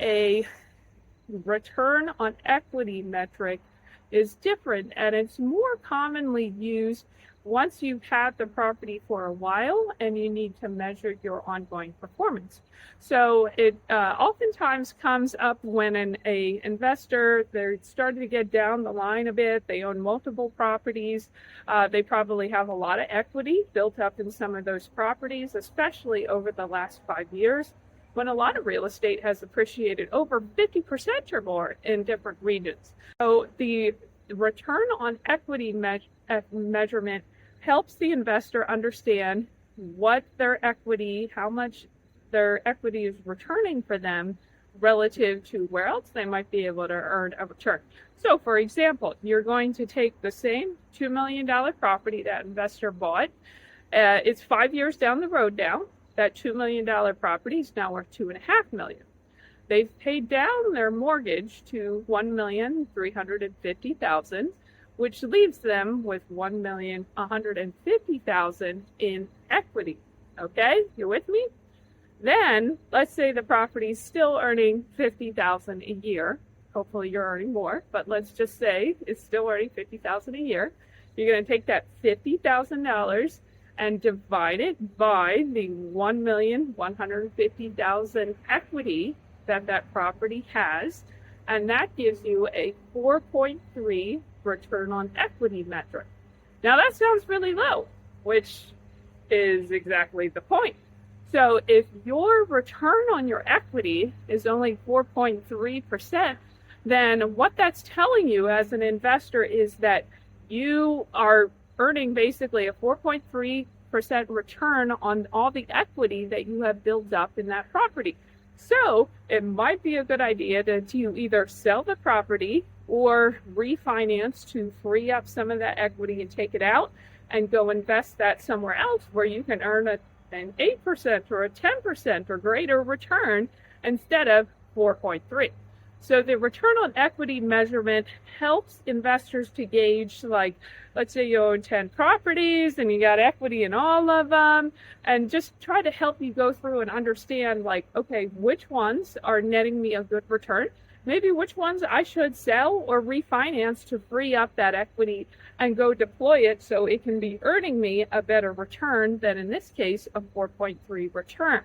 a return on equity metric is different, and it's more commonly used once you've had the property for a while and you need to measure your ongoing performance. So it oftentimes comes up when an investor, they're starting to get down the line a bit, they own multiple properties, they probably have a lot of equity built up in some of those properties, especially over the last 5 years, when a lot of real estate has appreciated over 50% or more in different regions. So the return on equity measurement helps the investor understand what their equity, how much their equity is returning for them relative to where else they might be able to earn a return. So for example, you're going to take the same $2 million property that investor bought. It's 5 years down the road now. That $2 million property is now worth $2.5 million. They've paid down their mortgage to $1,350,000, which leaves them with $1,150,000 in equity. Okay, you're with me? Then let's say the property is still earning $50,000 a year. Hopefully you're earning more, but let's just say it's still earning $50,000 a year. You're going to take that $50,000 and divide it by the $1,150,000 equity that property has, and that gives you a 4.3 return on equity metric. Now that sounds really low, which is exactly the point. So if your return on your equity is only 4.3%, then what that's telling you as an investor is that you are earning basically a 4.3% return on all the equity that you have built up in that property. So it might be a good idea to either sell the property or refinance to free up some of that equity and take it out and go invest that somewhere else where you can earn an 8% or a 10% or greater return instead of 4.3. So the return on equity measurement helps investors to gauge, like, let's say you own 10 properties and you got equity in all of them, and just try to help you go through and understand, like, okay, which ones are netting me a good return? Maybe which ones I should sell or refinance to free up that equity and go deploy it so it can be earning me a better return than, in this case, a 4.3 return.